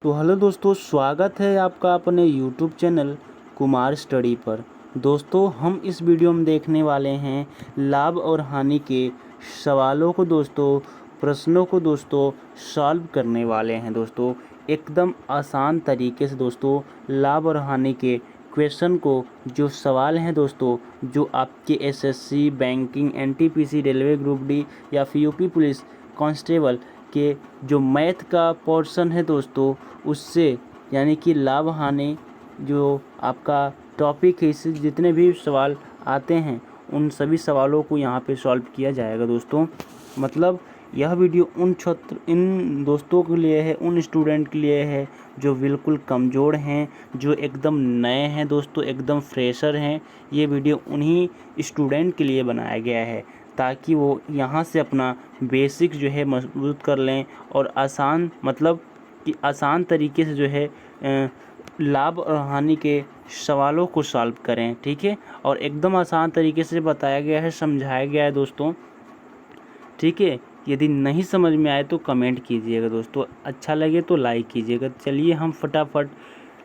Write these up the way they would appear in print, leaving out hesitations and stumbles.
तो हेलो दोस्तों, स्वागत है आपका अपने यूट्यूब चैनल कुमार स्टडी पर। दोस्तों, हम इस वीडियो में देखने वाले हैं लाभ और हानि के सवालों को प्रश्नों को सॉल्व करने वाले हैं। दोस्तों, एकदम आसान तरीके से लाभ और हानि के क्वेश्चन को, जो सवाल हैं जो आपके SSC, banking, NTPC, railway group D या फिर यूपी पुलिस कांस्टेबल के जो मैथ का पोर्शन है उससे, यानी कि लाभ हानि जो आपका टॉपिक है, इससे जितने भी सवाल आते हैं उन सभी सवालों को यहाँ पे सॉल्व किया जाएगा। दोस्तों, मतलब यह वीडियो इन दोस्तों के लिए है, उन स्टूडेंट के लिए है जो बिल्कुल कमज़ोर हैं, जो एकदम नए हैं एकदम फ्रेशर हैं। ये वीडियो उन्हीं स्टूडेंट के लिए बनाया गया है ताकि वो यहाँ से अपना बेसिक जो है मजबूत कर लें और आसान तरीके से लाभ और हानि के सवालों को सॉल्व करें। ठीक है, और एकदम आसान तरीके से बताया गया है, समझाया गया है दोस्तों। ठीक है, यदि नहीं समझ में आए तो कमेंट कीजिएगा दोस्तों, अच्छा लगे तो लाइक कीजिएगा। चलिए हम फटाफट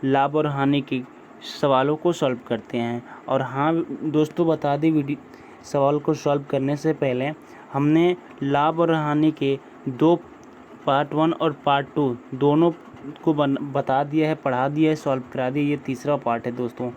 लाभ और हानि के सवालों को सॉल्व करते हैं। और हाँ दोस्तों, बता दें, सवाल को सॉल्व करने से पहले हमने लाभ और हानि के दो पार्ट 1 और पार्ट 2 दोनों को बता दिया है, पढ़ा दिया है, सॉल्व करा दिया। ये तीसरा पार्ट है दोस्तों।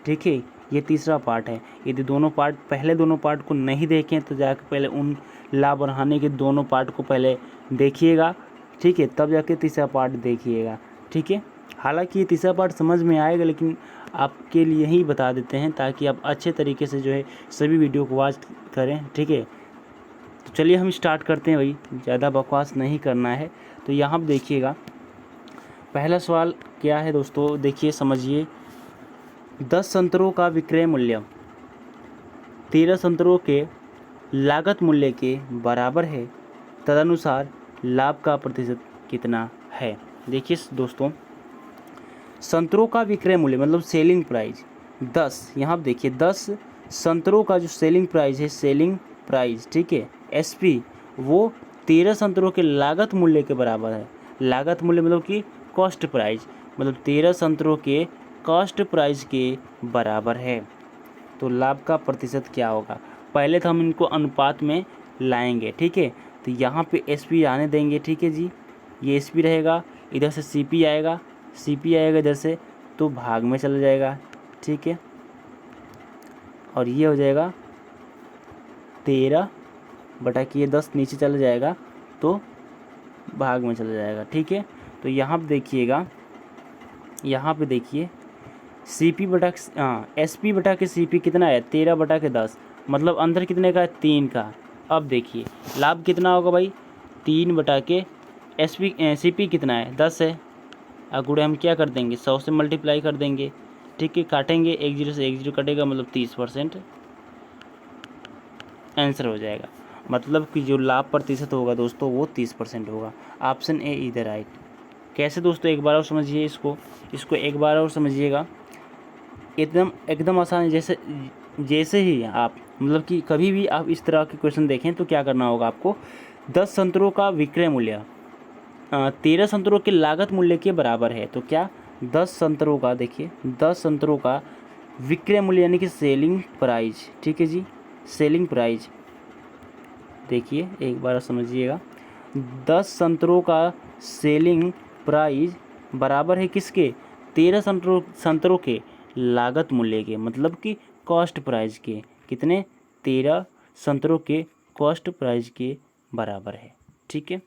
ठीक है, ये तीसरा पार्ट है। यदि पहले दोनों पार्ट को नहीं देखें तो जाकर पहले उन लाभ और हानि के दोनों पार्ट को पहले देखिएगा। ठीक है, तब जाके तीसरा पार्ट देखिएगा। ठीक है, हालांकि ये तीसरा पार्ट समझ में आएगा, लेकिन आपके लिए ही बता देते हैं ताकि आप अच्छे तरीके से सभी वीडियो को वॉच करें। ठीक है, तो चलिए हम स्टार्ट करते हैं। भाई, ज़्यादा बकवास नहीं करना है। तो यहाँ पर देखिएगा, पहला सवाल क्या है दोस्तों, देखिए समझिए। 10 संतरों का विक्रय मूल्य 13 संतरों के लागत मूल्य के बराबर है, तदनुसार लाभ का प्रतिशत कितना है। देखिए दोस्तों, संतरों का विक्रय मूल्य मतलब सेलिंग प्राइस 10, यहाँ देखिए 10 संतरों का जो सेलिंग प्राइस, ठीक है, एसपी, वो 13 संतरों के लागत मूल्य के बराबर है। लागत मूल्य मतलब कि कॉस्ट प्राइस, मतलब 13 संतरों के कॉस्ट प्राइस के बराबर है। तो लाभ का प्रतिशत क्या होगा, पहले तो हम इनको अनुपात में लाएंगे। ठीक है, तो यहाँ पे एसपी आने देंगे। ठीक है जी, ये एसपी रहेगा, इधर से सीपी आएगा इधर से, तो भाग में चला जाएगा। ठीक है, और ये हो जाएगा 13 बटा कि ये 10 नीचे चला जाएगा तो भाग में चला जाएगा। ठीक है, तो यहाँ पे देखिए सीपी बटा एसपी बटा के सीपी कितना है, 13 बटा के 10, मतलब अंदर कितने का है, 3 का। अब देखिए लाभ कितना होगा भाई, 3 बटा के सीपी कितना है, 10 है। अगुड़े हम क्या कर देंगे, 100 से मल्टीप्लाई कर देंगे। ठीक है, काटेंगे, 1 0 से 1 0 कटेगा, मतलब 30% आंसर हो जाएगा। मतलब कि जो लाभ प्रतिशत होगा दोस्तों वो 30% होगा। Option A is the right. कैसे दोस्तों, एक बार और समझिए इसको एक बार और समझिएगा। एकदम आसान है। जैसे ही आप, मतलब कि कभी भी आप इस तरह के क्वेश्चन देखें तो क्या करना होगा आपको, 10 संतरों का विक्रय मूल्य 13 संतरों के लागत मूल्य के बराबर है। तो क्या 10 संतरों का, देखिए 10 संतरों का विक्रय मूल्य यानी कि सेलिंग प्राइस। ठीक है जी, सेलिंग प्राइस, देखिए एक बार समझिएगा, 10 संतरों का सेलिंग प्राइस बराबर है किसके, 13 संतरों के लागत मूल्य के, मतलब कि कॉस्ट प्राइस के। कितने, 13 संतरों के कॉस्ट प्राइस के बराबर है। ठीक है,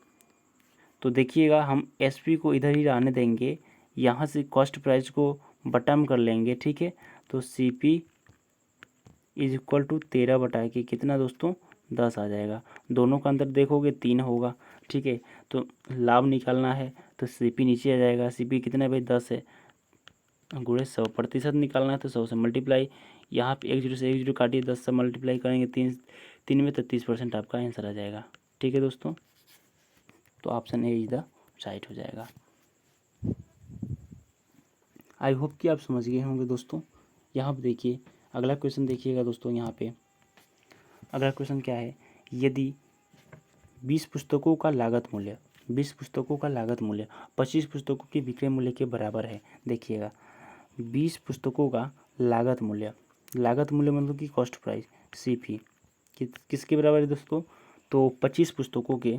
तो देखिएगा हम एसपी को इधर ही रहने देंगे, यहाँ से कॉस्ट प्राइस को बटम कर लेंगे। ठीक है, तो सीपी इज इक्वल टू 13 बटा के कितना दोस्तों, 10 आ जाएगा। दोनों का अंदर देखोगे 3 होगा। ठीक है, तो लाभ निकालना है तो सीपी नीचे आ जाएगा। सीपी कितना है भाई, 10 है, गुणे 100% निकालना है तो 100 से मल्टीप्लाई, यहाँ पे 1 0 से 1 0 काटिए, 10 से मल्टीप्लाई करेंगे 3 में तो 30% आपका आंसर आ जाएगा। ठीक है दोस्तों, तो option A is the right हो जाएगा। आई होप कि आप समझ गए होंगे दोस्तों। यहाँ पे देखिए अगला क्वेश्चन, देखिएगा दोस्तों, यहाँ पे अगला क्वेश्चन क्या है, यदि 20 पुस्तकों का लागत मूल्य 20 पुस्तकों का लागत मूल्य 25 पुस्तकों के विक्रय मूल्य के बराबर है। देखिएगा 20 पुस्तकों का लागत मूल्य मतलब कि कॉस्ट प्राइस CP किसके बराबर है दोस्तों? तो 25 पुस्तकों के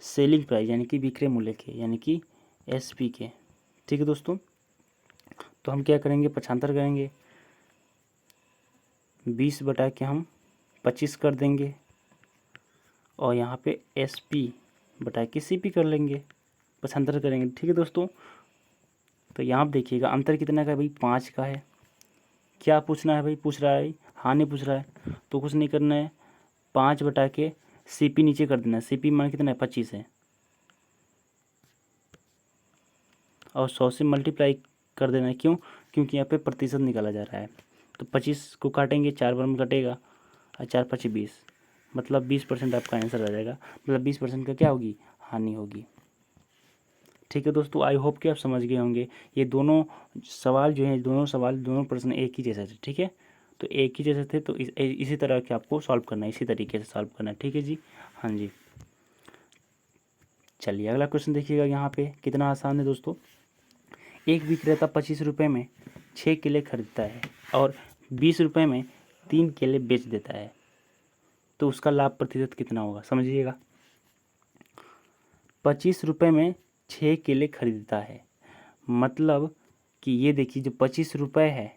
सेलिंग प्राइस यानी कि विक्रय मूल्य के यानी कि SP के। ठीक है दोस्तों, तो हम क्या करेंगे, पक्षांतर करेंगे, 20 बटा के हम 25 कर देंगे और यहाँ पे SP बटा के CP कर लेंगे, पक्षांतर करेंगे। ठीक है दोस्तों, तो यहाँ पर देखिएगा अंतर कितना का है भाई, 5 का है। क्या पूछना है भाई, पूछ रहा है हानि पूछ रहा है, तो कुछ नहीं करना है, 5 बटा के CP नीचे कर देना है। CP मान कितना है, 25 है, और 100 से मल्टीप्लाई कर देना है। क्यों? क्योंकि यहाँ पे प्रतिशत निकाला जा रहा है। तो 25 को काटेंगे, 4 बार में कटेगा और 4 5 20, मतलब 20% आपका आंसर आ जाएगा। मतलब 20% का क्या होगी, हानि होगी। ठीक है दोस्तों, आई होप कि आप समझ गए होंगे। ये दोनों सवाल जो हैं, दोनों प्रश्न एक ही जैसे थे। ठीक है, तो एक ही जैसे थे, तो इसी तरह के आपको सॉल्व करना है, इसी तरीके से सॉल्व करना है। ठीक है जी, हाँ जी। चलिए अगला क्वेश्चन देखिएगा, यहाँ पे कितना आसान है दोस्तों। एक विक्रेता 25 रुपये में 6 केले खरीदता है और 20 रुपये में 3 केले बेच देता है, तो उसका लाभ प्रतिशत कितना होगा? समझिएगा, 25 रुपये में 6 केले खरीदता है, मतलब कि ये देखिए जो 25 रुपये है,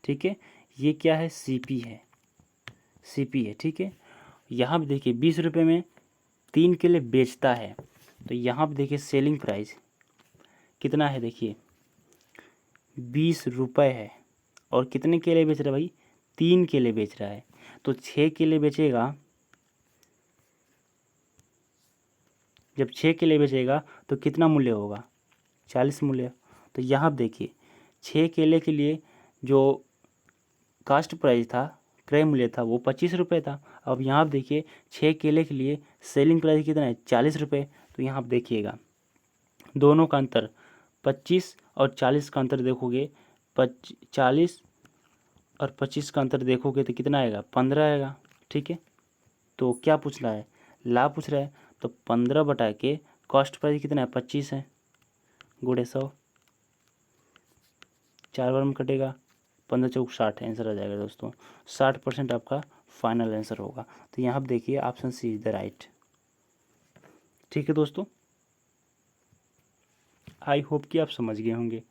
ठीक है, ये क्या है, CP है, CP है। ठीक है, यहाँ पे देखिए 20 रुपये में 3 केले बेचता है, तो यहाँ पे देखिए सेलिंग प्राइस कितना है, देखिए 20 रुपये है और कितने केले बेच रहा है भाई, 3 केले बेच रहा है। तो 6 केले बेचेगा, जब 6 केले बेचेगा तो कितना मूल्य होगा, 40 मूल्य। तो यहाँ देखिए 6 केले के लिए जो कास्ट प्राइस था, क्रय मूल्य था, वो 25 रुपये था। अब यहाँ देखिए 6 केले के लिए सेलिंग प्राइस कितना है, 40 रुपये। तो यहाँ देखिएगा दोनों का अंतर 25 और 40 का अंतर देखोगे, 40 और 25 का अंतर देखोगे तो कितना आएगा, 15 आएगा। ठीक है, तो क्या पूछ रहा है, लाभ पूछ रहा है, तो 15 बटा के कॉस्ट प्राइस कितना है, 25 है, गुणे 100, 4 बार में कटेगा, 15 चौक 60 आंसर आ जाएगा दोस्तों। 60% आपका फाइनल आंसर होगा। तो यहाँ पर देखिए option C is the right. ठीक है दोस्तों, आई होप कि आप समझ गए होंगे।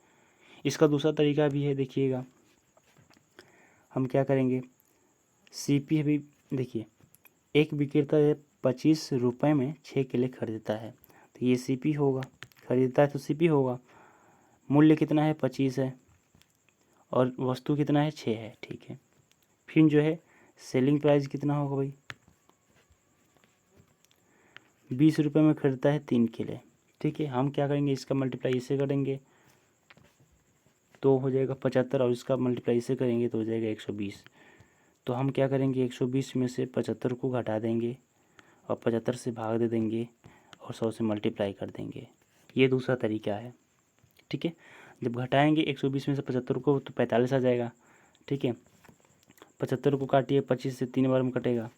इसका दूसरा तरीका भी है, देखिएगा हम क्या करेंगे, CP भी देखिए, एक विक्रेता 25 रुपये में 6 केले खरीदता है, तो ये CP होगा, खरीदता है तो CP होगा। मूल्य कितना है, 25 है और वस्तु कितना है, 6 है। ठीक है, फिर जो है सेलिंग प्राइस कितना होगा भाई, 20 रुपये में खरीदता है 3 केले। ठीक है, हम क्या करेंगे, इसका मल्टीप्लाई इससे करेंगे तो हो जाएगा 75, और इसका मल्टीप्लाई इससे करेंगे तो हो जाएगा 120। तो हम क्या करेंगे, 120 में से 75 को घटा देंगे और 75 से भाग दे देंगे और 100 से मल्टीप्लाई कर देंगे। ये दूसरा तरीका है। ठीक है, जब घटाएंगे 120 में से 75 को तो 45 आ जाएगा। ठीक है, 75 को काटिए, 25 से 3 बार में कटेगा,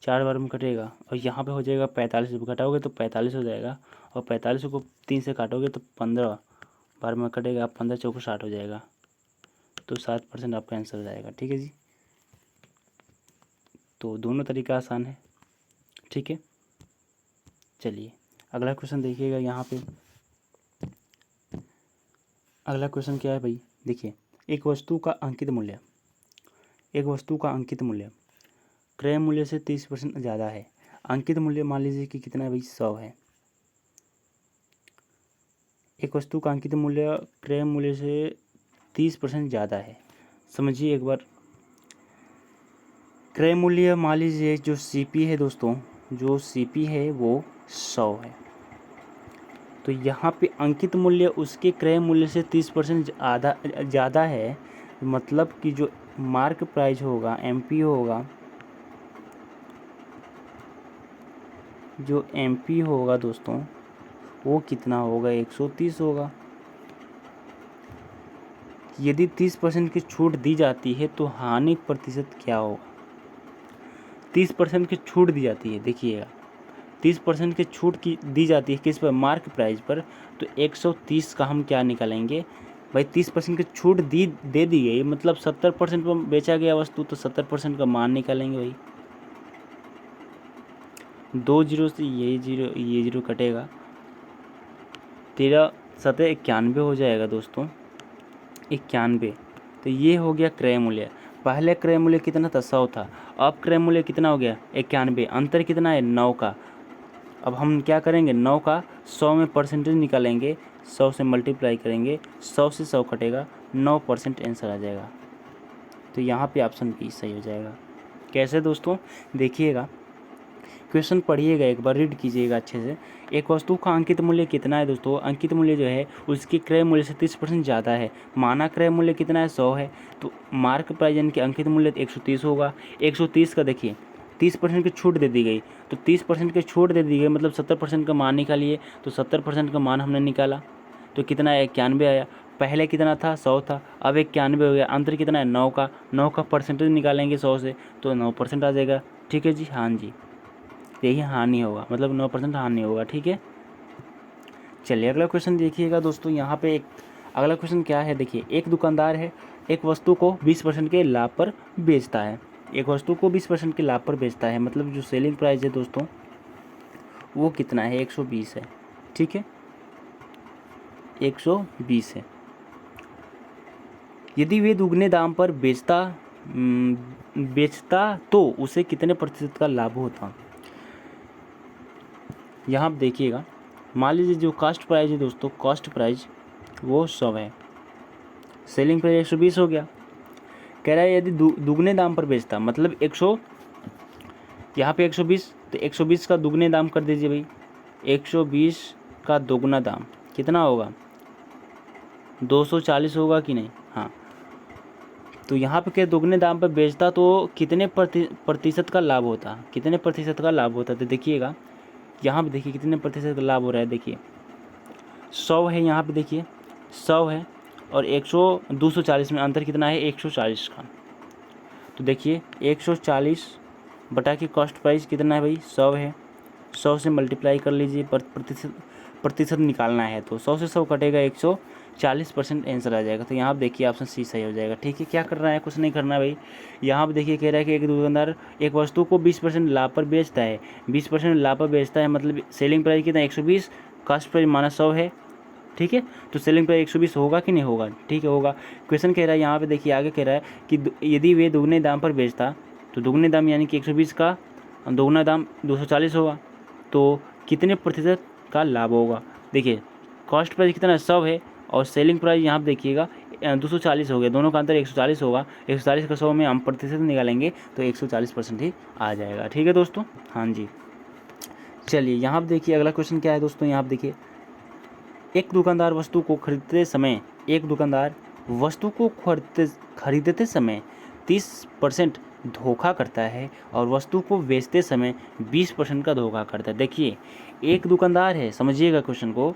4 बार में कटेगा और यहाँ पे हो जाएगा 45। जब घटाओगे तो 45 हो जाएगा और 45 को 3 से काटोगे तो 15 बार में कटेगा, 15 चौको 60 हो जाएगा। तो 7% आपका आंसर हो जाएगा। ठीक है जी, तो दोनों तरीका आसान है। ठीक है, चलिए अगला क्वेश्चन देखिएगा। यहाँ पे अगला क्वेश्चन क्या है भाई, देखिए एक वस्तु का अंकित मूल्य क्रय मूल्य से 30% ज़्यादा है। अंकित मूल्य मान लीजिए कि कितना है भाई, 100 है। एक वस्तु का अंकित मूल्य क्रय मूल्य से 30% ज़्यादा है। समझिए एक बार, क्रय मूल्य मान लीजिए जो CP है दोस्तों, जो CP है वो 100 है। तो यहाँ पे अंकित मूल्य उसके क्रय मूल्य से 30% ज़्यादा है, मतलब कि जो मार्क प्राइस होगा, MP होगा, जो MP होगा दोस्तों वो कितना होगा, 130 होगा। यदि 30% की छूट दी जाती है तो हानि प्रतिशत क्या होगा, 30% की छूट दी जाती है। देखिएगा 30% की छूट की दी जाती है किस पर, मार्क प्राइस पर, तो 130 का हम क्या निकालेंगे भाई, 30% की छूट दे दी गई, मतलब 70% पर बेचा गया वस्तु, तो 70% का मान निकालेंगे भाई। 2 जीरो से ये जीरो कटेगा, 13 सतह 91 हो जाएगा दोस्तों, 91। तो ये हो गया क्रय मूल्य। पहले क्रय मूल्य कितना था, 100 था, अब क्रय मूल्य कितना हो गया, 91। अंतर कितना है, 9 का। अब हम क्या करेंगे, 9 का 100 में परसेंटेज निकालेंगे, 100 से मल्टीप्लाई करेंगे, 100 से 100 कटेगा, 9% आंसर आ जाएगा। तो यहाँ पे ऑप्शन बी सही हो जाएगा। कैसे दोस्तों, देखिएगा, क्वेश्चन पढ़िएगा, एक बार रीड कीजिएगा अच्छे से। एक वस्तु का अंकित मूल्य कितना है दोस्तों, अंकित मूल्य जो है उसकी क्रय मूल्य से 30% ज़्यादा है। माना क्रय मूल्य कितना है, 100 है, तो मार्क प्राइस यानी कि अंकित मूल्य 130 होगा। 130 का देखिए 30% की छूट दे दी गई, तो 30% की छूट दे दी गई मतलब 70% का मान निकालिए, तो 70% का मान हमने निकाला, तो कितना है, 91 आया। पहले कितना था, 100 था, अब 91 हो गया। अंतर कितना है, 9 का। 9 का परसेंटेज निकालेंगे 100 से, तो 9% आ जाएगा। ठीक है जी, हाँ जी, यही हानि होगा, मतलब 9% हानि होगा। ठीक है, चलिए अगला क्वेश्चन देखिएगा दोस्तों। यहाँ पे एक अगला क्वेश्चन क्या है, देखिए, एक दुकानदार है, एक वस्तु को 20% के लाभ पर बेचता है। एक वस्तु को 20% के लाभ पर बेचता है, मतलब जो सेलिंग प्राइस है दोस्तों वो कितना है, 120 है। ठीक है, 120 है। यदि वे दुगने दाम पर बेचता तो उसे कितने प्रतिशत का लाभ होता। यहाँ आप देखिएगा, मान लीजिए जो कॉस्ट प्राइस है दोस्तों, कॉस्ट प्राइस वो 100 है, सेलिंग प्राइस 120 हो गया। कह रहा है यदि दुगने दाम पर बेचता, मतलब 100, यहाँ पे 120, तो 120 का दुगने दाम कर दीजिए भाई, 120 का दोगुना दाम कितना होगा, 240 होगा कि नहीं, हाँ। तो यहाँ पे क्या दुगने दाम पर बेचता तो कितने प्रतिशत का लाभ होता, कितने प्रतिशत का लाभ होता, तो देखिएगा यहाँ पे देखिए कितने प्रतिशत का लाभ हो रहा है। देखिए 100 है, यहाँ पे देखिए 100 है, और 240 में अंतर कितना है, 140 का। तो देखिए 140 बटा की कॉस्ट प्राइस कितना है भाई, 100 है, 100 से मल्टीप्लाई कर लीजिए, प्रतिशत निकालना है, तो 100 से 100 कटेगा, 140% आंसर आ जाएगा। तो यहाँ पर देखिए ऑप्शन सी सही हो जाएगा। ठीक है, क्या करना है, कुछ नहीं करना है भाई। यहाँ पर देखिए कह रहा है कि एक दुकानदार एक वस्तु को 20% लाभ पर बेचता है, 20% लाभ पर बेचता है, मतलब सेलिंग प्राइस कितना, 120, कॉस्ट प्राइस माना 100 है। ठीक है, तो सेलिंग प्राइस 120 होगा कि नहीं होगा, ठीक है होगा। क्वेश्चन कह रहा है यहाँ पे देखिए, आगे कह रहा है कि यदि वे दुगने दाम पर बेचता, तो दुगने दाम यानी कि 120 का दोगुना दाम 240 होगा, तो कितने प्रतिशत का लाभ होगा। देखिए कॉस्ट प्राइस कितना 100 है, और सेलिंग प्राइस यहाँ पर देखिएगा 240 हो गया, दोनों का अंतर 140 होगा, 140 का 100 में हम प्रतिशत निकालेंगे तो 140% ही आ जाएगा। ठीक है दोस्तों, हाँ जी। चलिए यहाँ पर देखिए अगला क्वेश्चन क्या है दोस्तों, यहाँ पर देखिए, एक दुकानदार वस्तु को खरीदते समय 30% धोखा करता है, और वस्तु को बेचते समय 20% का धोखा करता है। देखिए एक दुकानदार है, समझिएगा क्वेश्चन को,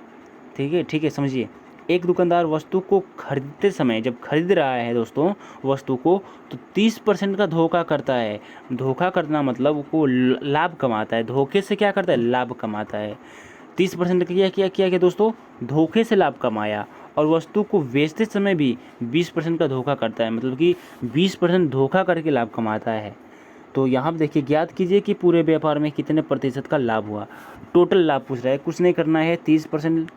ठीक है समझिए। एक दुकानदार वस्तु को खरीदते समय, जब खरीद रहा है दोस्तों वस्तु को, तो 30% का धोखा करता है। धोखा करना मतलब वो लाभ कमाता है, धोखे से क्या करता है, लाभ कमाता है। 30% किया दोस्तों, धोखे से लाभ कमाया, और वस्तु को बेचते समय भी 20% का धोखा करता है, मतलब कि 20% धोखा करके लाभ कमाता है। तो यहाँ पर देखिए, ज्ञात कीजिए कि पूरे व्यापार में कितने प्रतिशत का लाभ हुआ। टोटल लाभ पूछ रहा है, कुछ नहीं करना है, 30%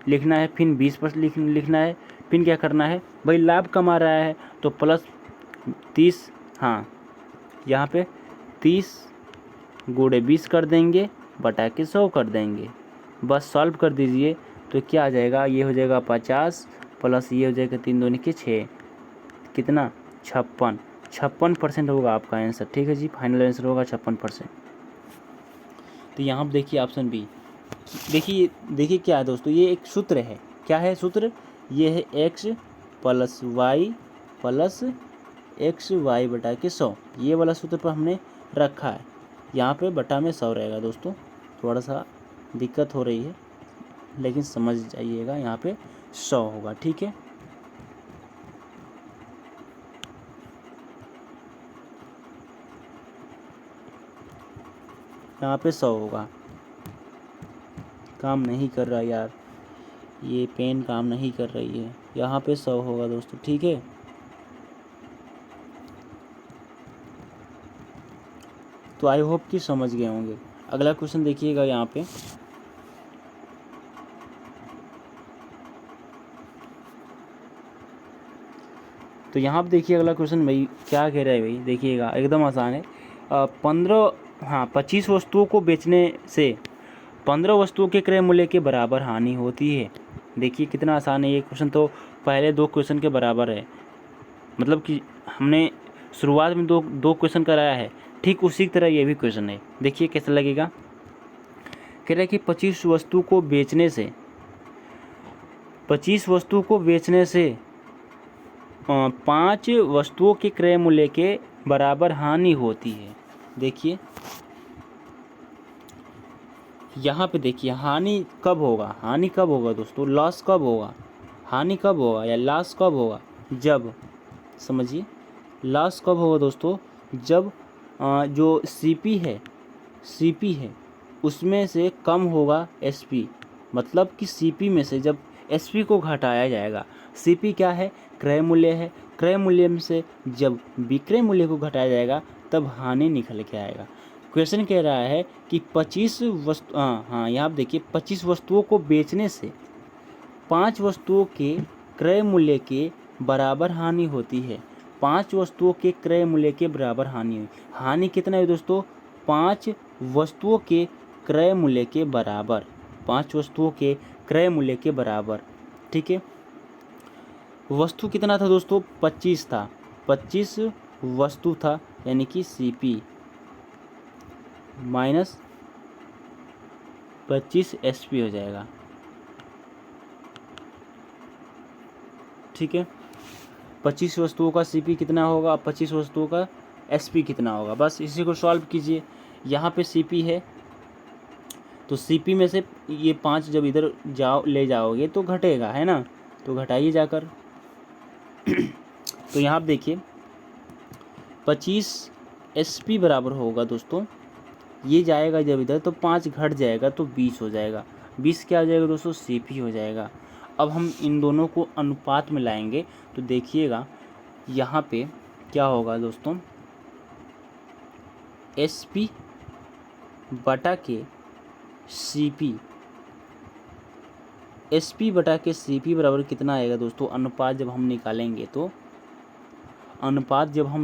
लिखना है, फिर 20% लिखना है, फिर क्या करना है भाई, लाभ कमा रहा है तो प्लस 30, हाँ यहाँ पे 30 गुणे 20 कर देंगे, बटा के 100 कर देंगे, बस सॉल्व कर दीजिए। तो क्या आ जाएगा, ये हो जाएगा 50 प्लस ये हो जाएगा 3 दूनी के 6, कितना 56% होगा आपका आंसर। ठीक है जी, फाइनल आंसर होगा 56%। तो यहाँ पर देखिए ऑप्शन बी, देखिए क्या है दोस्तों, ये एक सूत्र है, क्या है सूत्र, ये है x प्लस वाई बटा के 100, ये वाला सूत्र पर हमने रखा है। यहाँ पे बटा में 100 रहेगा दोस्तों, थोड़ा सा दिक्कत हो रही है लेकिन समझ जाइएगा, यहाँ पे 100 होगा। ठीक है, यहाँ पे 100 होगा। काम नहीं कर रहा यार, ये पेन काम नहीं कर रही है। यहाँ पे 100 होगा दोस्तों, ठीक है। तो आई होप कि समझ गए होंगे। अगला क्वेश्चन देखिएगा यहाँ पे। तो यहाँ पे देखिए अगला क्वेश्चन भाई क्या कह रहा है भाई, देखिएगा एकदम आसान है। 25 वस्तुओं को बेचने से 15 वस्तुओं के क्रय मूल्य के बराबर हानि होती है। देखिए कितना आसान है ये क्वेश्चन, तो पहले 2 क्वेश्चन के बराबर है। मतलब कि हमने शुरुआत में दो क्वेश्चन कराया है, ठीक उसी की तरह ये भी क्वेश्चन है। देखिए कैसा लगेगा। कह रहा है कि 25 वस्तु को बेचने से 5 वस्तुओं के क्रय मूल्य के बराबर हानि होती है। देखिए यहाँ पे देखिए हानि कब होगा दोस्तों, लॉस कब होगा, हानि कब होगा या लॉस कब होगा, जब, समझिए लॉस कब होगा दोस्तों, जब जो सीपी है उसमें से कम होगा एसपी। मतलब कि सीपी में से जब एसपी को घटाया जाएगा, सीपी क्या है, क्रय मूल्य है, क्रय मूल्य में से जब विक्रय मूल्य को घटाया जाएगा तब हानि निकल के आएगा। क्वेश्चन कह रहा है कि 25 वस्तु यहाँ आप देखिए 25 वस्तुओं को बेचने से 5 वस्तुओं के क्रय मूल्य के बराबर हानि होती है। 5 वस्तुओं के क्रय मूल्य के बराबर हानि हुई। हानि कितना है दोस्तों, 5 वस्तुओं के क्रय मूल्य के बराबर, 5 वस्तुओं के क्रय मूल्य के बराबर, ठीक है। वस्तु कितना था दोस्तों, 25 था, 25 वस्तु था, यानी कि सीपी माइनस 25 एसपी हो जाएगा, ठीक है। 25 वस्तुओं का सीपी कितना होगा, 25 वस्तुओं का एसपी कितना होगा, बस इसी को सॉल्व कीजिए। यहाँ पे सीपी है तो सीपी में से ये 5 जब इधर ले जाओगे तो घटेगा, है ना, तो घटाइए जाकर। तो यहाँ आप देखिए 25 एसपी बराबर होगा दोस्तों, ये जाएगा जब इधर तो 5 घट जाएगा तो 20 हो जाएगा, 20 क्या हो जाएगा दोस्तों, सीपी हो जाएगा। अब हम इन दोनों को अनुपात में लाएंगे तो देखिएगा यहाँ पे क्या होगा दोस्तों, एसपी बटा के सीपी, एसपी बटा के सीपी बराबर कितना आएगा दोस्तों, अनुपात जब हम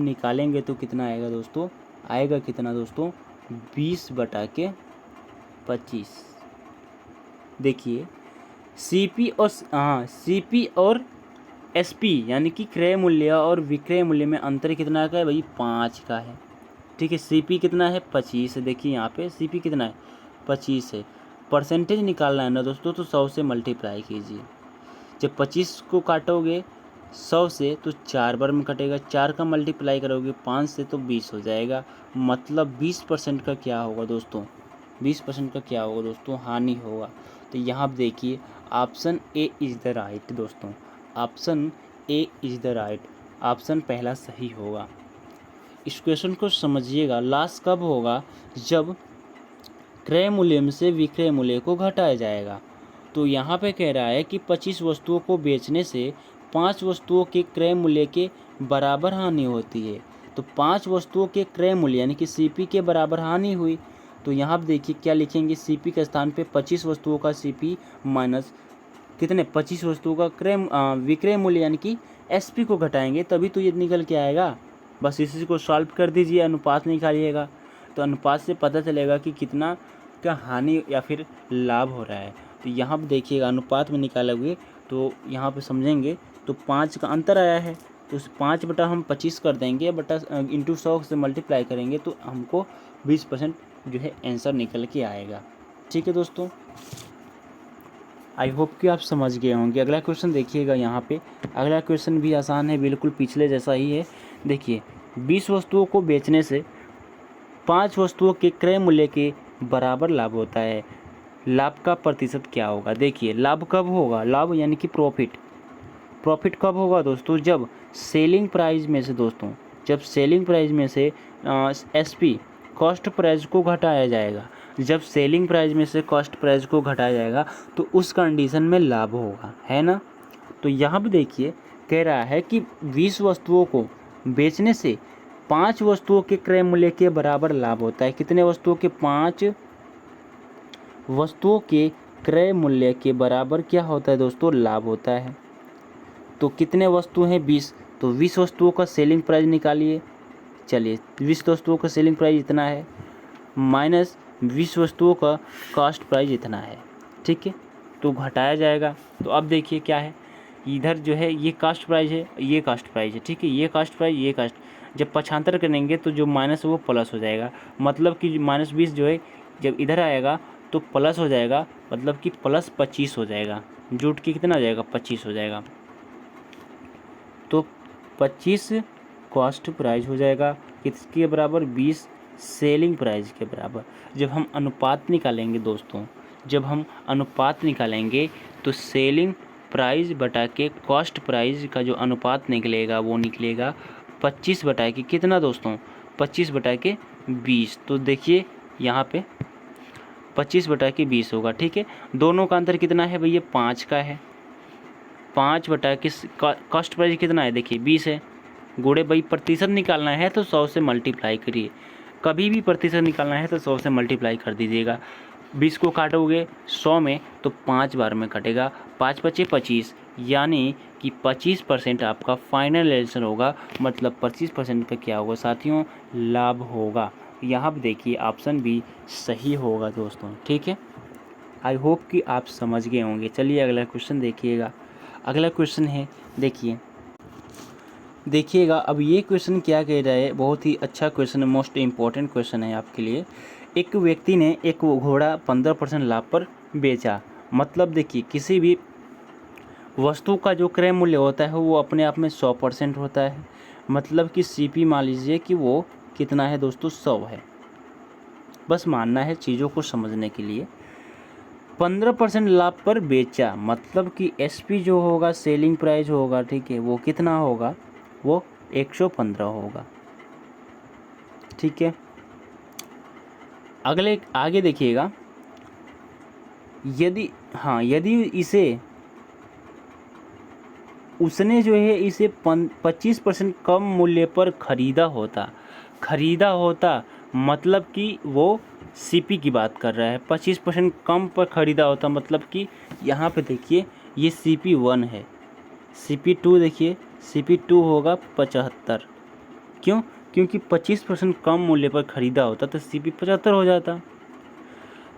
निकालेंगे तो कितना आएगा दोस्तों, आएगा कितना दोस्तों, 20 बटा के 25। देखिए सीपी और एसपी यानी कि क्रय मूल्य और विक्रय मूल्य में अंतर कितना का है भाई, 5 का है, ठीक है। सीपी कितना है, 25 है। देखिए यहाँ पे सीपी कितना है, 25 है। परसेंटेज निकालना है ना दोस्तों, तो 100 से मल्टीप्लाई कीजिए। जब 25 को काटोगे 100 से तो 4 बार में कटेगा, 4 का मल्टीप्लाई करोगे 5 से तो 20 हो जाएगा। मतलब 20% का क्या होगा दोस्तों, 20% का क्या होगा दोस्तों, हानि होगा। तो यहाँ आप देखिए option A is the right दोस्तों, option A is the right, option पहला सही होगा। इस क्वेश्चन को समझिएगा, लॉस कब होगा, जब क्रय मूल्य में से विक्रय मूल्य को घटाया जाएगा। तो यहाँ पे कह रहा है कि 25 वस्तुओं को बेचने से 5 वस्तुओं के क्रय मूल्य के बराबर हानि होती है। तो 5 वस्तुओं के क्रय मूल्य यानी कि सीपी के बराबर हानि हुई। तो यहाँ पे देखिए क्या लिखेंगे, सीपी के स्थान पे 25 वस्तुओं का सीपी माइनस कितने, 25 वस्तुओं का विक्रय मूल्य यानी कि एसपी को घटाएंगे तभी तो ये निकल के आएगा। बस इसी को सॉल्व कर दीजिए, अनुपात निकालिएगा तो अनुपात से पता चलेगा कि कितना का हानि या फिर लाभ हो रहा है। तो यहाँ पे देखिएगा अनुपात में निकालोगे तो यहाँ पे समझेंगे तो 5 का अंतर आया है, तो उस 5 बटा हम 25 कर देंगे, बटा इंटू 100 से मल्टीप्लाई करेंगे तो हमको 20% जो है आंसर निकल के आएगा। ठीक है दोस्तों, आई होप कि आप समझ गए होंगे। अगला क्वेश्चन देखिएगा यहाँ पे, अगला क्वेश्चन भी आसान है, बिल्कुल पिछले जैसा ही है। देखिए 20 वस्तुओं को बेचने से 5 वस्तुओं के क्रय मूल्य के बराबर लाभ होता है, लाभ का प्रतिशत क्या होगा। देखिए लाभ कब होगा, लाभ यानी कि प्रॉफिट कब होगा दोस्तों, जब सेलिंग प्राइस में से दोस्तों, जब सेलिंग प्राइस में से एसपी कॉस्ट प्राइस को घटाया जाएगा। जब सेलिंग प्राइस में से कॉस्ट प्राइस को घटाया जाएगा तो उस कंडीशन में लाभ होगा, है ना। तो यहाँ भी देखिए कह रहा है कि 20 वस्तुओं को बेचने से 5 वस्तुओं के क्रय मूल्य के बराबर लाभ होता है। कितने वस्तुओं के? 5 वस्तुओं के क्रय मूल्य के बराबर क्या होता है दोस्तों? लाभ होता है। तो कितने वस्तु हैं? 20। तो 20 वस्तुओं का सेलिंग प्राइस निकालिए। चलिए 20 वस्तुओं का सेलिंग प्राइस इतना है माइनस 20 वस्तुओं का कॉस्ट प्राइस इतना है, ठीक है। तो घटाया जाएगा। तो अब देखिए क्या है, इधर जो है ये कॉस्ट प्राइस है, ये कॉस्ट प्राइस है, ठीक है। ये कॉस्ट प्राइस, ये कॉस्ट, जब पक्षांतर करेंगे तो जो माइनस है वो प्लस हो जाएगा। मतलब कि -20 जो है जब इधर आएगा तो प्लस हो जाएगा, मतलब कि प्लस 25 हो जाएगा। जुट के कितना हो जाएगा? 25 हो जाएगा। तो 25 कॉस्ट प्राइस हो जाएगा किसके बराबर? 20 सेलिंग प्राइस के बराबर। जब हम अनुपात निकालेंगे दोस्तों, जब हम अनुपात निकालेंगे तो सेलिंग प्राइस बटा के कॉस्ट प्राइस का जो अनुपात निकलेगा वो निकलेगा 25 बटा के कितना दोस्तों? 25 बटा के 20। तो देखिए यहाँ पे 25 बटा के 20 होगा, ठीक है। दोनों का अंतर कितना है भैया? 5 का है। 5 बटा के कॉस्ट प्राइस कितना है? देखिए 20 है। गुणे भाई प्रतिशत निकालना है तो 100 से मल्टीप्लाई करिए। कभी भी प्रतिशत निकालना है तो 100 से मल्टीप्लाई कर दीजिएगा। 20 को काटोगे 100 में तो 5 बार में कटेगा। 5 × 5 = 25, यानी कि 25% आपका फाइनल आंसर होगा। मतलब 25% का क्या होगा साथियों? लाभ होगा। यहाँ पर देखिए ऑप्शन बी सही होगा दोस्तों, ठीक है। आई होप कि आप समझ गए होंगे। चलिए अगला क्वेश्चन देखिएगा। अगला क्वेश्चन है, देखिएगा अब ये क्वेश्चन क्या कह रहा है, बहुत ही अच्छा क्वेश्चन है, मोस्ट इम्पॉर्टेंट क्वेश्चन है आपके लिए। एक व्यक्ति ने एक घोड़ा 15% लाभ पर बेचा। मतलब देखिए किसी भी वस्तु का जो क्रय मूल्य होता है वो अपने आप में 100% होता है। मतलब कि CP मान लीजिए कि वो कितना है दोस्तों? 100 है। बस मानना है चीज़ों को समझने के लिए। 15% लाभ पर बेचा, मतलब कि SP जो होगा, सेलिंग प्राइस होगा, ठीक है, वो कितना होगा? वो 115 होगा, ठीक है। आगे देखिएगा, यदि इसे उसने जो है इसे 25% कम मूल्य पर खरीदा होता, मतलब कि वो CP की बात कर रहा है। 25% कम पर खरीदा होता, मतलब कि यहाँ पे देखिए ये CP1 है। CP2 देखिए, CP2 होगा 75। क्यों? क्योंकि 25% कम मूल्य पर खरीदा होता तो CP 75 हो जाता।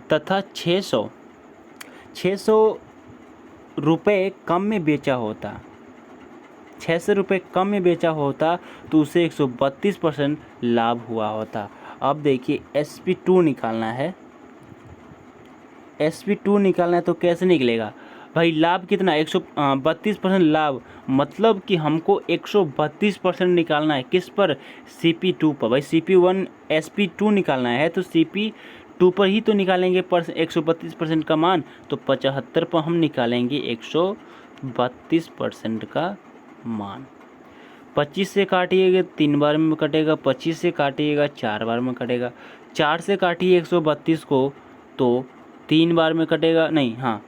तथा 600 रुपये कम में बेचा होता, 600 रुपये कम में बेचा होता तो उसे 132% लाभ हुआ होता। अब देखिए SP2 निकालना है। SP2 निकालना है तो कैसे निकलेगा भाई? लाभ कितना? 132% लाभ, मतलब कि हमको 132% निकालना है। किस पर? CP2 पर। भाई CP1 SP2 निकालना है तो CP2 पर ही तो निकालेंगे 132% का मान। तो 75 पर हम निकालेंगे 132% का मान। 25 से काटिएगा 3 बार में कटेगा, 25 से काटिएगा 4 बार में कटेगा, 4 से काटिए 132 को तो 3 बार में कटेगा, नहीं, हाँ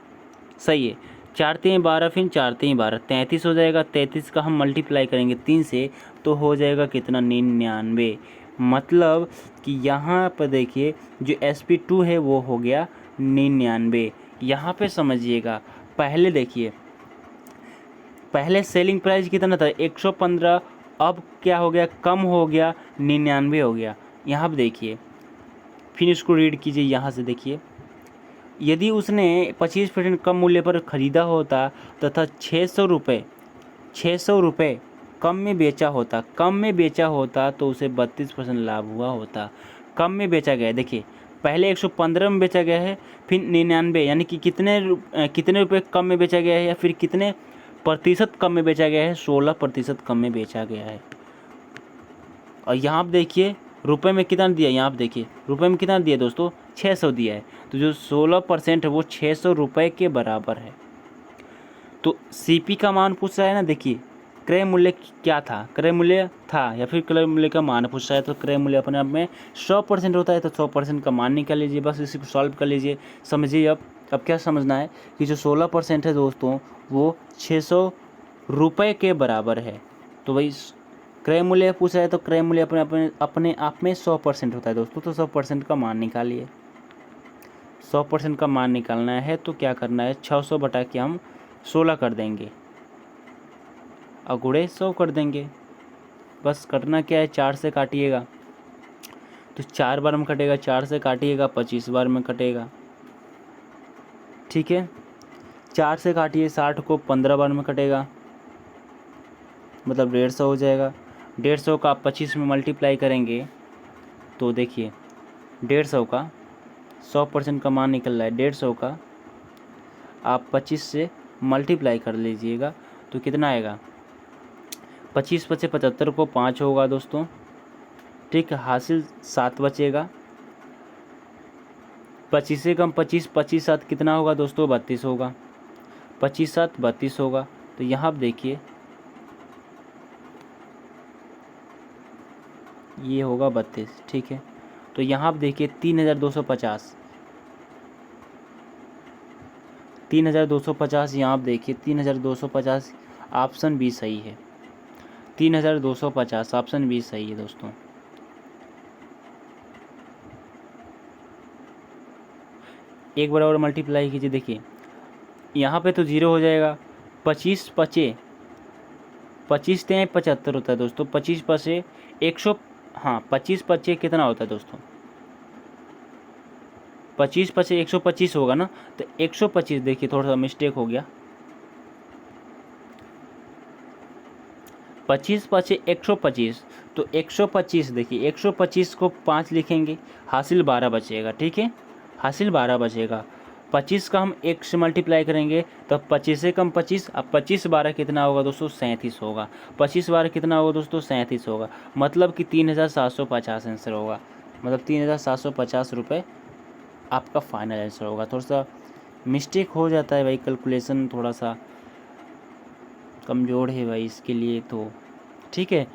सही है। 4 × 3 = 12, फिर 4 × 3 = 12, 33 हो जाएगा। 33 का हम मल्टीप्लाई करेंगे 3 से तो हो जाएगा कितना? 99। मतलब कि यहाँ पर देखिए जो SP2 है वो हो गया 99। यहाँ पे समझिएगा, पहले देखिए, पहले सेलिंग प्राइस कितना था? 115। अब क्या हो गया? कम हो गया, 99 हो गया। यहाँ पर देखिए, फिर इसको रीड कीजिए। यहाँ से देखिए, यदि उसने 25% कम मूल्य पर खरीदा होता तथा 600 रुपये कम में बेचा होता तो उसे 32% लाभ हुआ होता। कम में बेचा गया, देखिए पहले 115 में बेचा गया है, फिर 99, यानी कि कितने रुपये कम में बेचा गया है, या फिर कितने प्रतिशत कम में बेचा गया है? 16% कम में बेचा गया है। और यहाँ पर देखिए रुपए में कितना दिया, यहाँ पर देखिए रुपए में कितना दिया दोस्तों? 600 दिया है। तो जो 16% है वो 600 रुपये के बराबर है। तो CP का मान पूछ रहा है ना, देखिए क्रय मूल्य क्या था, क्रय मूल्य था या फिर क्रय मूल्य का मान पूछा है, तो क्रय मूल्य अपने आप में 100% होता है, तो 100% का मान निकाल लीजिए, बस इसी को सॉल्व कर लीजिए। समझिए अब क्या समझना है कि जो 16% है दोस्तों वो 600 रुपये के बराबर है। तो भाई क्रय मूल्य पूछा है तो क्रय मूल्य अपने आप में 100% होता है दोस्तों, तो 100% का मान निकालिए। 100% का मान निकालना है तो क्या करना है, 600 बटा के हम 16 कर देंगे और गुणे 100 कर देंगे। बस करना क्या है, 4 से काटिएगा तो 4 बार में कटेगा, 4 से काटिएगा 25 बार में कटेगा। ठीक है, 4 से काटिए 60 को 15 बार में कटेगा, मतलब 150 हो जाएगा। 150 का आप 25 में मल्टीप्लाई करेंगे तो देखिए 150 का 100% का मान निकल रहा है। 150 का आप 25 से मल्टीप्लाई कर लीजिएगा तो कितना आएगा, 25 पचे 75 को 5 होगा दोस्तों। ठीक है, हासिल 7 बचेगा। 25 से कम 25, 25 7 कितना होगा दोस्तों, 32 होगा। 25 7 32 होगा। तो यहाँ आप देखिए ये होगा 32। ठीक है, तो यहाँ आप देखिए 3250, 3250 यहाँ आप देखिए 3250 ऑप्शन बी सही है। 3250 ऑप्शन बी सही है दोस्तों। एक बार और मल्टीप्लाई कीजिए, देखिए यहाँ पे तो 0 हो जाएगा। 25 पचे 25 तें 75 होता है दोस्तों। 25 पचे 100, हाँ 25 पचे कितना होता है दोस्तों, 25 पचे 125 होगा ना। तो 125 देखिए थोड़ा सा मिस्टेक हो गया, 25 पचे 125, तो 125 देखिए 125 को 5 लिखेंगे, हासिल 12 बचेगा। ठीक है, हासिल 12 बचेगा। 25 का हम 1 से मल्टीप्लाई करेंगे तो 25 से कम 25, अब 25 12 कितना होगा दोस्तों, 37 होगा। 25 12 कितना होगा दोस्तों, 37 होगा। मतलब कि 3750 आंसर होगा, मतलब 3750 रुपये आपका फाइनल आंसर होगा। थोड़ा सा मिस्टेक हो जाता है भाई, कैलकुलेशन थोड़ा सा कमज़ोर है भाई इसके लिए तो। ठीक है,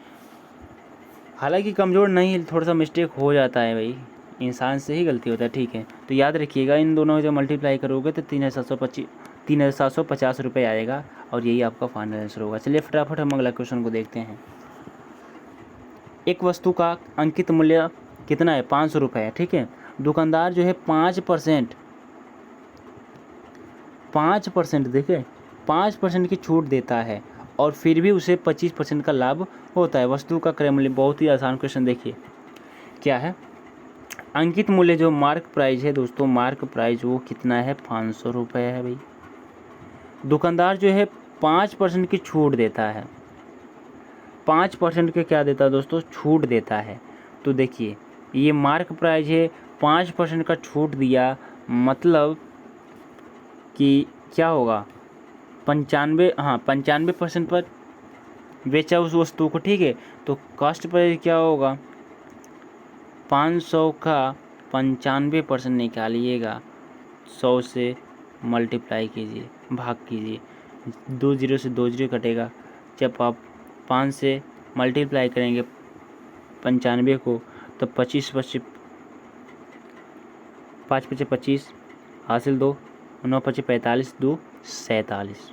हालांकि कमज़ोर नहीं है, थोड़ा सा मिस्टेक हो जाता है भाई, इंसान से ही गलती होता है। ठीक है, तो याद रखिएगा इन दोनों जब मल्टीप्लाई करोगे तो 3750 रुपये आएगा और यही आपका फाइनल आंसर होगा। चलिए फटाफट हम अगला क्वेश्चन को देखते हैं। एक वस्तु का अंकित मूल्य कितना है, 500 रुपये है। ठीक है, दुकानदार जो है 5% देखिए 5% की छूट देता है और फिर भी उसे 25% का लाभ होता है। वस्तु का क्रय मूल्य, बहुत ही आसान क्वेश्चन देखिए क्या है। अंकित मूल्य जो मार्क प्राइस है दोस्तों, मार्क प्राइस वो कितना है, 500 रुपये है भाई। दुकानदार जो है 5% की छूट देता है, 5% के क्या देता है दोस्तों, छूट देता है। तो देखिए ये मार्क प्राइस है, 5% का छूट दिया, मतलब कि क्या होगा, 95% पर बेचा उस वस्तु को। ठीक है, तो कॉस्ट प्राइस क्या होगा, 500 का 95% निकालिएगा, 100 से मल्टीप्लाई कीजिए, भाग कीजिए, 2 जीरो से 2 जीरो कटेगा। जब आप 5 से मल्टीप्लाई करेंगे 95 को तो 25 25 5 पचे 25, हासिल 2, 9 पचे 45, 2 47,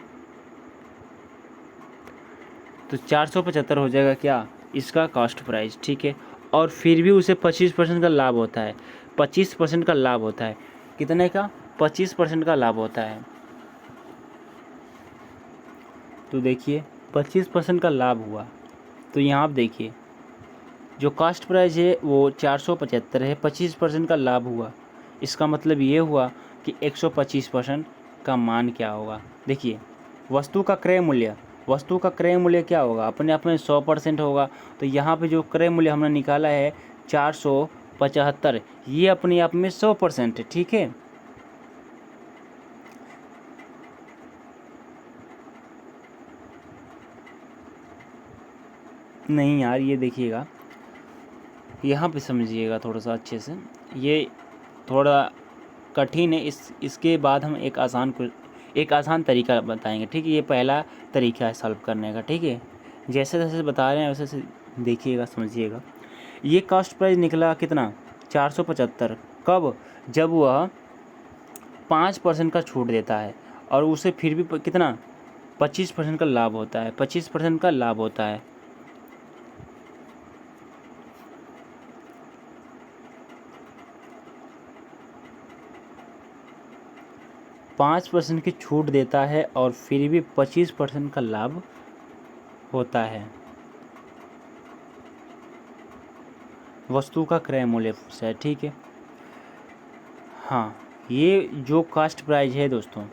तो 475 हो जाएगा क्या इसका कॉस्ट प्राइस। ठीक है, और फिर भी उसे 25% का लाभ होता है, 25% का लाभ होता है। कितने का, 25% का लाभ होता है। तो देखिए 25% का लाभ हुआ, तो यहाँ आप देखिए जो कॉस्ट प्राइस है वो 475 है, 25% का लाभ हुआ, इसका मतलब ये हुआ कि 125% का मान क्या होगा। देखिए वस्तु का क्रय मूल्य क्या होगा, अपने आप में 100% होगा। तो यहाँ पे जो क्रय मूल्य हमने निकाला है 475, ये अपने आप में 100% है। ठीक है, नहीं यार ये देखिएगा, यहाँ पे समझिएगा थोड़ा सा अच्छे से, ये थोड़ा कठिन है। इसके बाद हम एक आसान तरीका बताएंगे। ठीक है, ये पहला तरीका है सॉल्व करने का। ठीक है, जैसे जैसे बता रहे हैं वैसे वैसे देखिएगा, समझिएगा। ये कॉस्ट प्राइस निकला कितना, 475। कब, जब वह 5% का छूट देता है और उसे फिर भी कितना 25% का लाभ होता है, 25% का लाभ होता है। पाँच परसेंट की छूट देता है और फिर भी 25% का लाभ होता है। वस्तु का क्रय मूल्य है, ठीक है। हाँ, ये जो कास्ट प्राइस है दोस्तों,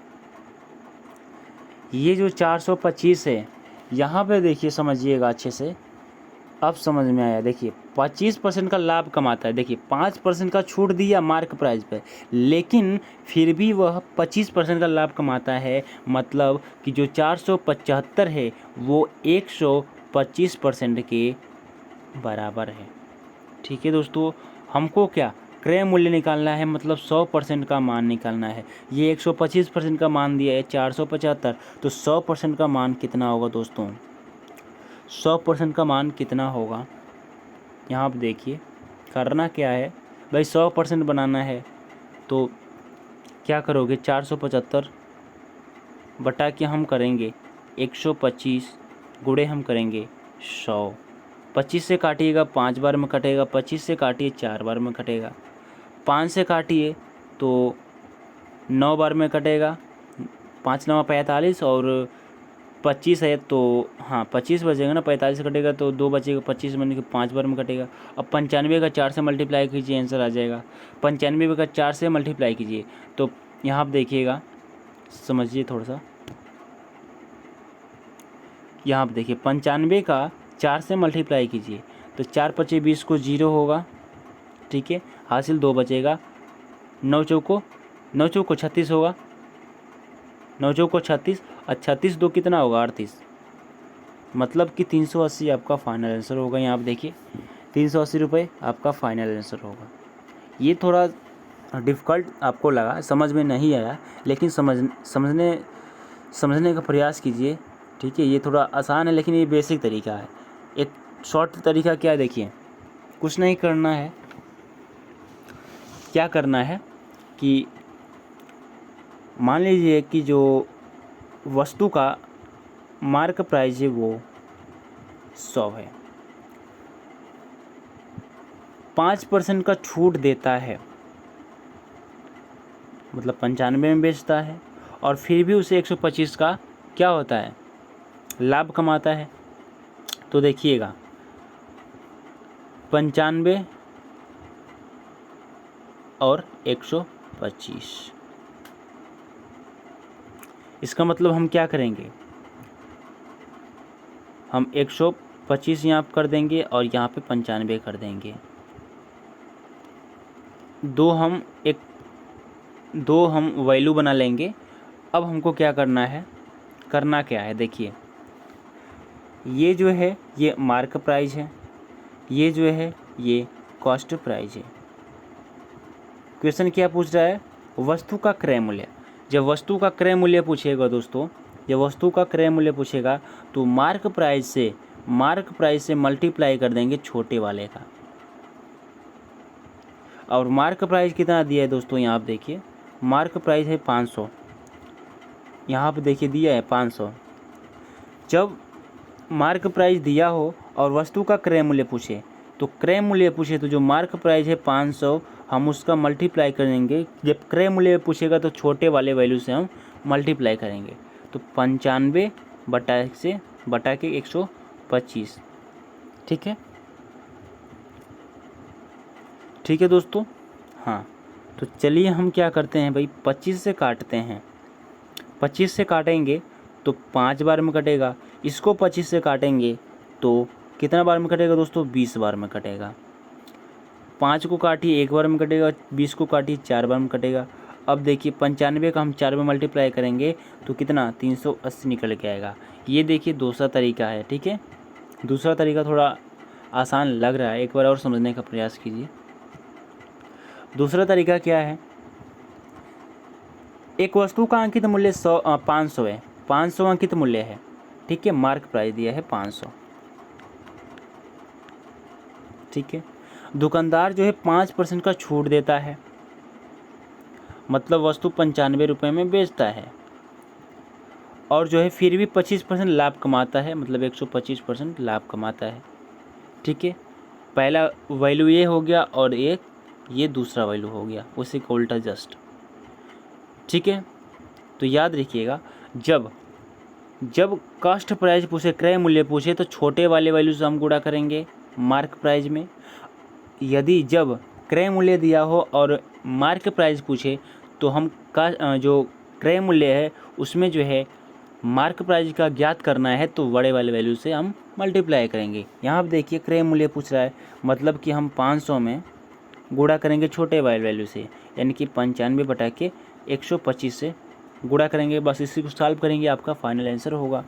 ये जो 425 है, यहाँ पे देखिए, समझिएगा अच्छे से, अब समझ में आया। देखिए 25% का लाभ कमाता है। देखिए 5% का छूट दिया मार्क प्राइस पे, लेकिन फिर भी वह 25% का लाभ कमाता है। मतलब कि जो 475 है वो 125% के बराबर है। ठीक है दोस्तों, हमको क्या क्रय मूल्य निकालना है, मतलब 100% का मान निकालना है। ये 125% का मान दिया है 475, तो 100% का मान कितना होगा दोस्तों, 100% का मान कितना होगा, यहाँ आप देखिए। करना क्या है भाई, 100% बनाना है तो क्या करोगे, 475 बटा के हम करेंगे 125 गुणे हम करेंगे 100। 25 से काटिएगा 5 बार में कटेगा, 25 से काटिए 4 बार में कटेगा, 5 से काटिए तो 9 बार में कटेगा, 5 9 45 और 25 है तो हाँ 25 बचेगा ना, 45 से कटेगा तो 2 बचेगा, 25 बन के 5 बार में कटेगा। अब 95 का 4 से मल्टीप्लाई कीजिए, आंसर आ जाएगा। 95 का 4 से मल्टीप्लाई कीजिए तो यहाँ आप देखिएगा, समझिए थोड़ा सा, यहाँ आप देखिए 95 का 4 से मल्टीप्लाई कीजिए तो 4 पचे 20 को 0 होगा, ठीक है, हासिल 2 बचेगा, 9 चौको 36 होगा, 9 चौको 36 और 36 दो कितना होगा 38, मतलब कि 380 आपका फाइनल आंसर होगा। यहाँ आप देखिए 380 रुपये आपका फाइनल आंसर होगा। ये थोड़ा डिफ़िकल्ट आपको लगा, समझ में नहीं आया, लेकिन समझने का प्रयास कीजिए, ठीक है। ये थोड़ा आसान है लेकिन ये बेसिक तरीका है। एक शॉर्ट तरीका क्या है, देखिए, कुछ नहीं करना है, क्या करना है कि मान लीजिए कि जो वस्तु का मार्क प्राइस है वो 100 है, 5% का छूट देता है, मतलब 95 में बेचता है और फिर भी उसे 125 का क्या होता है, लाभ कमाता है। तो देखिएगा 95 और 125, इसका मतलब हम क्या करेंगे, हम 125 यहाँ कर देंगे और यहाँ पे 95 कर देंगे। दो हम वैल्यू बना लेंगे। अब हमको क्या करना है, करना क्या है, देखिए ये जो है ये मार्क प्राइस है, ये जो है ये कॉस्ट प्राइस है। क्वेश्चन क्या पूछ रहा है, वस्तु का क्रय मूल्य। जब वस्तु का क्रय मूल्य पूछेगा दोस्तों, जब वस्तु का क्रय मूल्य पूछेगा तो मार्क प्राइस से मल्टीप्लाई कर देंगे छोटे वाले का। और मार्क प्राइस कितना दिया है दोस्तों, यहाँ आप देखिए मार्क प्राइस है 500, यहाँ पे देखिए दिया है 500। जब मार्क प्राइस दिया हो और वस्तु का क्रय मूल्य पूछे, तो क्रय मूल्य पूछे तो जो मार्क प्राइस है 500 हम उसका मल्टीप्लाई करेंगे। जब क्रय मूल्य पूछेगा तो छोटे वाले वैल्यू से हम मल्टीप्लाई करेंगे, तो 95 बटा के 125, ठीक है, ठीक है दोस्तों। हाँ, तो चलिए हम क्या करते हैं भाई, 25 से काटते हैं, 25 से काटेंगे तो 5 बार में कटेगा, इसको 25 से काटेंगे तो कितना बार में कटेगा दोस्तों, 20 बार में कटेगा। 5 को काटिए 1 बार में कटेगा, 20 को काटिए 4 बार में कटेगा। अब देखिए 95 का हम 4 में मल्टीप्लाई करेंगे तो कितना 380 निकल के आएगा। ये देखिए दूसरा तरीका है, ठीक है। दूसरा तरीका थोड़ा आसान लग रहा है, एक बार और समझने का प्रयास कीजिए। दूसरा तरीका क्या है, एक वस्तु का अंकित मूल्य 500 है, 500 अंकित मूल्य है, ठीक है, मार्क प्राइस दिया है 500। ठीक है। दुकानदार जो है 5% का छूट देता है, मतलब वस्तु 95 रुपये में बेचता है, और जो है फिर भी 25% लाभ कमाता है, मतलब 125% लाभ कमाता है। ठीक है, पहला वैल्यू ये हो गया और एक ये दूसरा वैल्यू हो गया, उसी का उल्टा जस्ट। ठीक है, तो याद रखिएगा, जब कास्ट प्राइस पूछे, क्रय मूल्य पूछे, तो छोटे वाले वैल्यू से हम गुणा करेंगे मार्क प्राइस में। यदि जब क्रय मूल्य दिया हो और मार्क प्राइस पूछे तो हम का जो क्रय मूल्य है उसमें जो है मार्क प्राइस का ज्ञात करना है, तो बड़े वाले वैल्यू से हम मल्टीप्लाई करेंगे। यहाँ पर देखिए क्रय मूल्य पूछ रहा है, मतलब कि हम 500 में गुणा करेंगे छोटे वाले वैल्यू से, यानी कि 95 बटा के 125 से गुणा करेंगे। बस इसी को सॉल्व करेंगे, आपका फाइनल आंसर होगा।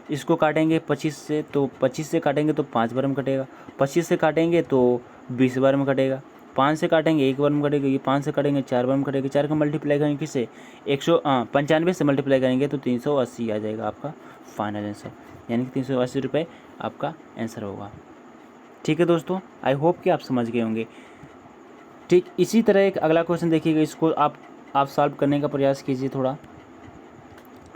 इसको काटेंगे 25 से, तो 25 से काटेंगे तो 5 बार में कटेगा, 25 से काटेंगे तो 20 बार में कटेगा, 5 से काटेंगे 1 बार में कटेगा, ये 5 से काटेंगे 4 बार में कटेगा। 4 का मल्टीप्लाई करेंगे किससे, 95 से मल्टीप्लाई करेंगे तो 380 आ जाएगा आपका फाइनल आंसर, यानी कि 380 रुपये आपका आंसर होगा। ठीक है दोस्तों, आई होप कि आप समझ गए होंगे। ठीक इसी तरह एक अगला क्वेश्चन देखिएगा, इसको आप सॉल्व करने का प्रयास कीजिए, थोड़ा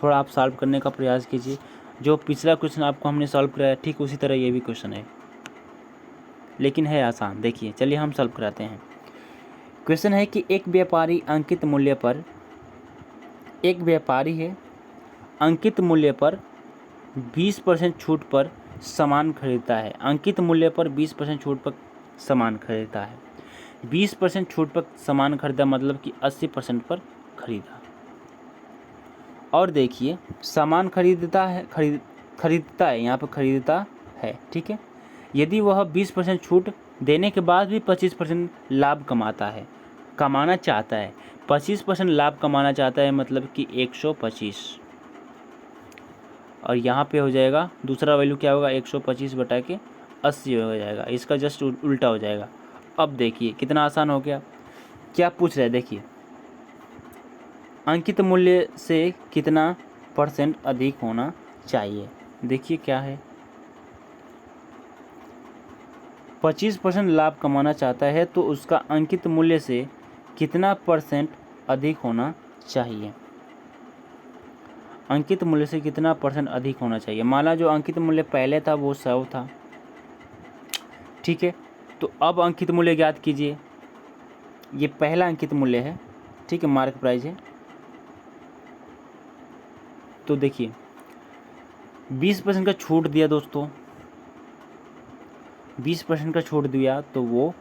आप सॉल्व करने का प्रयास कीजिए। जो पिछला क्वेश्चन आपको हमने सॉल्व कराया ठीक उसी तरह ये भी क्वेश्चन है, लेकिन है आसान। देखिए चलिए हम सॉल्व कराते हैं। क्वेश्चन है कि एक व्यापारी अंकित मूल्य पर, एक व्यापारी है अंकित मूल्य पर 20% छूट पर सामान खरीदता है। अंकित मूल्य पर 20% छूट पर सामान खरीदता है। 20% छूट पर सामान खरीदा मतलब कि 80% पर खरीदा। और देखिए सामान खरीदता है यहाँ पर खरीदता है। ठीक है, यदि वह 20% छूट देने के बाद भी 25% लाभ कमाना चाहता है, 25% लाभ कमाना चाहता है, मतलब कि 125, और यहाँ पे हो जाएगा दूसरा वैल्यू क्या होगा, 125 बटा के 80 हो जाएगा, इसका जस्ट उल्टा हो जाएगा। अब देखिए कितना आसान हो गया। क्या पूछ रहा है, देखिए अंकित मूल्य से कितना % अधिक होना चाहिए। देखिए क्या है, 25% लाभ कमाना चाहता है तो उसका अंकित मूल्य से कितना % अधिक होना चाहिए। अंकित मूल्य से कितना % अधिक होना चाहिए। माना जो अंकित मूल्य पहले था वो 100 था। ठीक है, तो अब अंकित मूल्य ज्ञात कीजिए। ये पहला अंकित मूल्य है, ठीक है, मार्क प्राइस है। तो देखिए 20% का छूट दिया दोस्तों, 20% का छूट दिया तो वो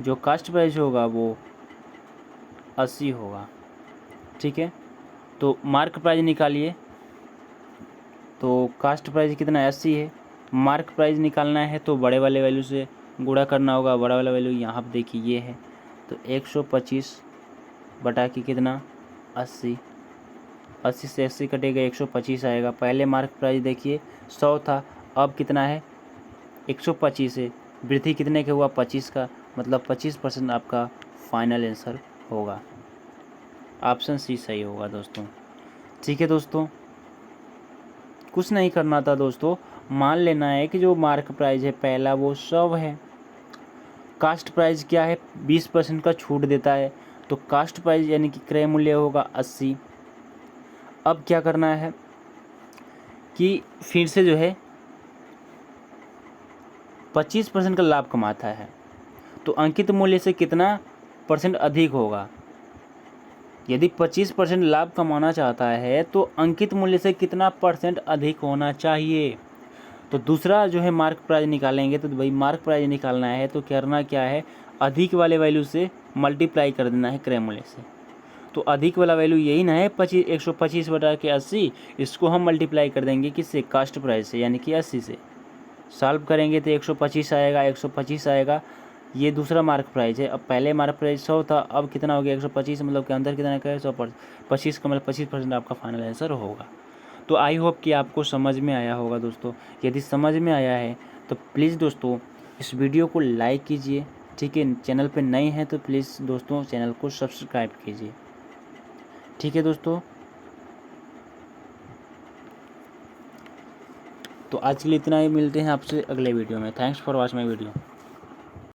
जो कास्ट प्राइस होगा वो 80 होगा। ठीक है, तो मार्क प्राइस निकालिए, तो कास्ट प्राइस कितना 80 है, मार्क प्राइस निकालना है तो बड़े वाले वैल्यू से गुणा करना होगा। बड़ा वाला वैल्यू यहाँ पर देखिए ये है, तो 125 बटा के कितना 80, 80 से 80 कटेगा 125 आएगा। पहले मार्क प्राइस देखिए 100 था, अब कितना है 125 है, वृद्धि कितने का हुआ 25 का, मतलब 25% आपका फाइनल आंसर होगा। ऑप्शन सी सही होगा दोस्तों। ठीक है दोस्तों, कुछ नहीं करना था दोस्तों, मान लेना है कि जो मार्क प्राइस है पहला वो 100 है, कास्ट प्राइस क्या है 20% का छूट देता है, तो कास्ट प्राइस यानी कि क्रय मूल्य होगा 80। अब क्या करना है कि फिर से जो है 25% का लाभ कमाता है, तो अंकित मूल्य से कितना % अधिक होगा। यदि 25% लाभ कमाना चाहता है तो अंकित मूल्य से कितना % अधिक होना चाहिए। तो दूसरा जो है मार्क प्राइस निकालेंगे, तो भाई मार्क प्राइस निकालना है तो करना क्या है, अधिक वाले वैल्यू से मल्टीप्लाई कर देना है क्रय मूल्य से। तो अधिक वाला वैल्यू यही ना है 125 बटा के 80, इसको हम मल्टीप्लाई कर देंगे किससे, कास्ट प्राइस से, यानी कि 80 से। सॉल्व करेंगे तो 125 आएगा, 125 आएगा। ये दूसरा मार्क प्राइस है। अब पहले मार्क प्राइस 100 था, अब कितना हो गया 125, मतलब के अंदर कितना का है 125 का, मतलब 25% आपका फाइनल आंसर होगा। तो आई होप कि आपको समझ में आया होगा दोस्तों। यदि समझ में आया है तो प्लीज़ दोस्तों इस वीडियो को लाइक कीजिए। ठीक है, चैनल पे नए हैं तो प्लीज़ दोस्तों चैनल को सब्सक्राइब कीजिए। ठीक है दोस्तों, तो आज के लिए इतना ही, मिलते हैं आपसे अगले वीडियो में। Thanks for watch my video.